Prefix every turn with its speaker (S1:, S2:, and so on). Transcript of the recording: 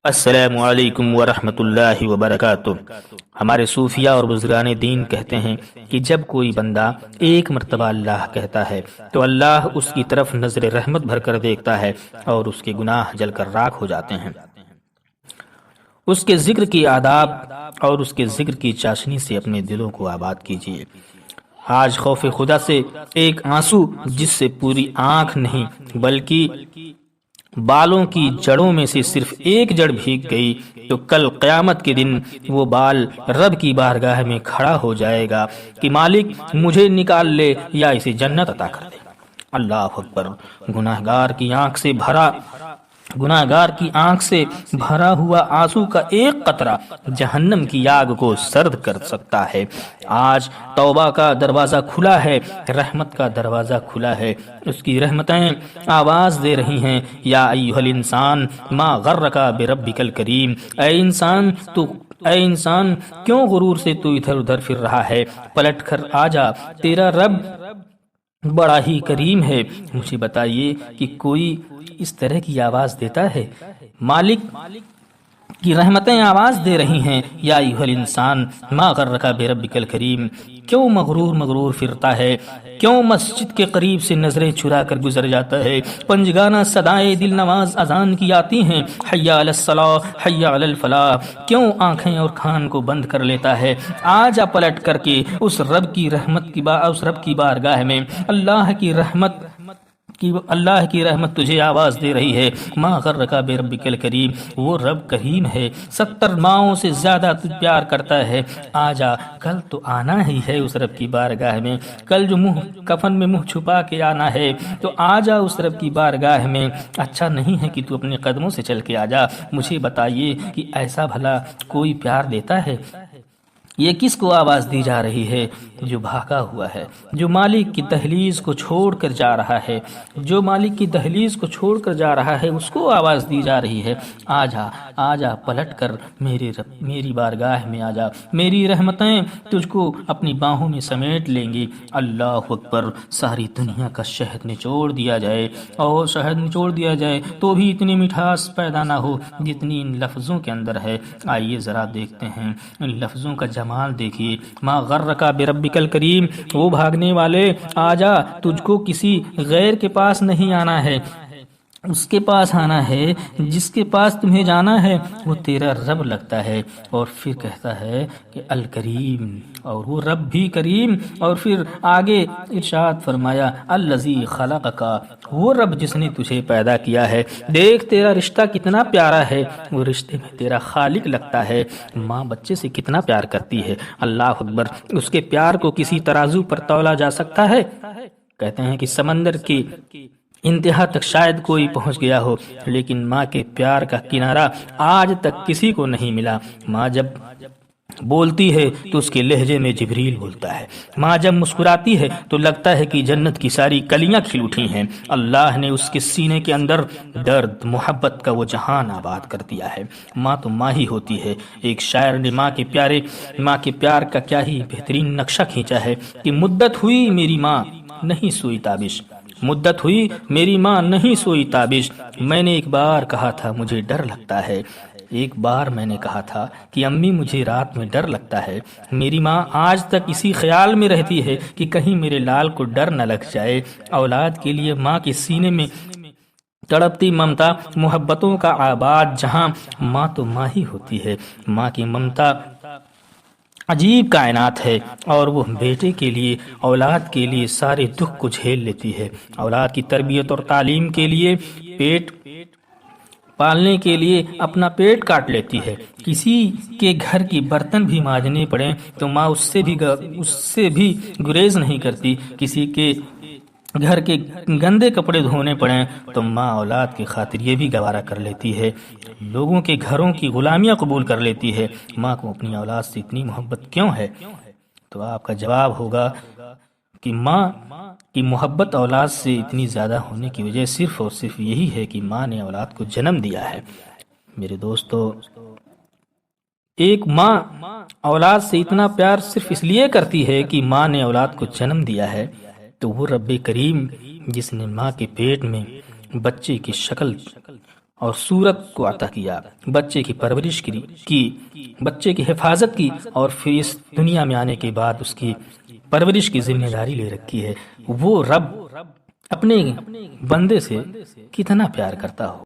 S1: السلام علیکم ورحمۃ اللہ وبرکاتہ۔ ہمارے صوفیہ اور بزرگان دین کہتے ہیں کہ جب کوئی بندہ ایک مرتبہ اللہ کہتا ہے تو اللہ اس کی طرف نظر رحمت بھر کر دیکھتا ہے اور اس کے گناہ جل کر راکھ ہو جاتے ہیں۔ اس کے ذکر کی آداب اور اس کے ذکر کی چاشنی سے اپنے دلوں کو آباد کیجیے۔ آج خوف خدا سے ایک آنسو جس سے پوری آنکھ نہیں بلکہ بالوں کی جڑوں میں سے صرف ایک جڑ بھیگ گئی تو کل قیامت کے دن وہ بال رب کی بارگاہ میں کھڑا ہو جائے گا کہ مالک مجھے نکال لے یا اسے جنت عطا کر دے۔ اللہ اکبر۔ گناہگار کی آنکھ سے بھرا ہوا آنسو کا ایک قطرہ جہنم کی آگ کو سرد کر سکتا ہے۔ آج توبہ کا دروازہ کھلا ہے، رحمت کا دروازہ کھلا ہے، اس کی رحمتیں آواز دے رہی ہیں، یا ایھا الانسان ما غرک بربک الکریم۔ اے انسان کیوں غرور سے تو ادھر ادھر پھر رہا ہے؟ پلٹ کر آ جا، تیرا رب بڑا ہی کریم ہے۔ مجھے بتائیے کہ کوئی اس طرح کی آواز دیتا ہے؟ مالک کی رحمتیں آواز دے رہی ہیں، یا ایھا الانسان ما غرک بربک الکریم۔ کیوں مغرور پھرتا ہے؟ کیوں مسجد کے قریب سے نظریں چرا کر گزر جاتا ہے؟ پنجگانہ صدائیں دل نواز اذان کی آتی ہیں، حی علی الصلاۃ حی علی الفلاح۔ کیوں آنکھیں اور کان کو بند کر لیتا ہے؟ آجا پلٹ کر کے اس رب کی بارگاہ میں۔ اللہ کی رحمت تجھے آواز دے رہی ہے، ما غرک بربک الکریم۔ وہ رب کریم ہے، 70 ماؤں سے زیادہ تجھ پیار کرتا ہے۔ آجا، کل تو آنا ہی ہے اس رب کی بارگاہ میں، کل جو کفن میں منہ چھپا کے آنا ہے، تو آجا اس رب کی بارگاہ میں۔ اچھا نہیں ہے کہ تو اپنے قدموں سے چل کے آجا۔ مجھے بتائیے کہ ایسا بھلا کوئی پیار دیتا ہے؟ یہ کس کو آواز دی جا رہی ہے؟ جو بھاگا ہوا ہے، جو مالک کی دہلیز کو چھوڑ کر جا رہا ہے، اس کو آواز دی جا رہی ہے۔ آجا پلٹ کر میری بارگاہ میں آجا، میری رحمتیں تجھ کو اپنی باہوں میں سمیٹ لیں گی۔ اللہ اکبر۔ ساری دنیا کا شہد نچوڑ دیا جائے تو بھی اتنی مٹھاس پیدا نہ ہو جتنی ان لفظوں کے اندر ہے۔ آئیے ذرا دیکھتے ہیں ان لفظوں کا جمال دیکھیے۔ ما غرک بربک الکریم۔ وہ بھاگنے والے، آجا، تجھ کو کسی غیر کے پاس نہیں آنا ہے، اس کے پاس آنا ہے جس کے پاس تمہیں جانا ہے، وہ تیرا رب لگتا ہے۔ اور پھر کہتا ہے کہ الکریم، اور وہ رب بھی کریم۔ اور پھر آگے ارشاد فرمایا الذی خلقک، وہ رب جس نے تجھے پیدا کیا ہے۔ دیکھ تیرا رشتہ کتنا پیارا ہے، وہ رشتے میں تیرا خالق لگتا ہے۔ ماں بچے سے کتنا پیار کرتی ہے، اللہ اکبر۔ اس کے پیار کو کسی ترازو پر تولا جا سکتا ہے؟ کہتے ہیں کہ سمندر کی انتہا تک شاید کوئی پہنچ گیا ہو، لیکن ماں کے پیار کا کنارہ آج تک کسی کو نہیں ملا۔ ماں جب بولتی ہے تو اس کے لہجے میں جبریل بولتا ہے، ماں جب مسکراتی ہے تو لگتا ہے کہ جنت کی ساری کلیاں کھل اٹھی ہیں۔ اللہ نے اس کے سینے کے اندر درد محبت کا وہ جہان آباد کر دیا ہے۔ ماں تو ماں ہی ہوتی ہے۔ ایک شاعر نے ماں کے پیار کا کیا ہی بہترین نقشہ کھینچا ہے کہ مدت ہوئی میری ماں نہیں سوئی تابش، میں نے ایک بار کہا تھا مجھے ڈر لگتا ہے، ایک بار میں نے کہا تھا کہ امی مجھے رات میں ڈر لگتا ہے۔ میری ماں آج تک اسی خیال میں رہتی ہے کہ کہیں میرے لال کو ڈر نہ لگ جائے۔ اولاد کے لیے ماں کے سینے میں تڑپتی ممتا، محبتوں کا آباد جہاں، ماں تو ماں ہی ہوتی ہے۔ ماں کی ممتا عجیب کائنات ہے، اور وہ بیٹے کے لیے، اولاد کے لیے سارے دکھ کو جھیل لیتی ہے۔ اولاد کی تربیت اور تعلیم کے لیے، پیٹ پالنے کے لیے اپنا پیٹ کاٹ لیتی ہے۔ کسی کے گھر کی برتن بھی مانجنے پڑیں تو ماں اس سے بھی گریز نہیں کرتی۔ کسی کے گھر کے گندے کپڑے دھونے پڑیں تو ماں اولاد کی خاطر یہ بھی گوارا کر لیتی ہے، لوگوں کے گھروں کی غلامیاں قبول کر لیتی ہے۔ ماں کو اپنی اولاد سے اتنی محبت کیوں ہے؟ تو آپ کا جواب ہوگا کہ ماں کی محبت اولاد سے اتنی زیادہ ہونے کی وجہ صرف اور صرف یہی ہے کہ ماں نے اولاد کو جنم دیا ہے۔ میرے دوستو، ایک ماں اولاد سے اتنا پیار صرف اس لیے کرتی ہے کہ ماں نے اولاد کو جنم دیا ہے، تو وہ رب کریم جس نے ماں کے پیٹ میں بچے کی شکل اور صورت کو عطا کیا، بچے کی پرورش کی، بچے کی حفاظت کی، اور پھر اس دنیا میں آنے کے بعد اس کی پرورش کی ذمہ داری لے رکھی ہے۔ وہ رب اپنے بندے سے کتنا پیار کرتا ہو۔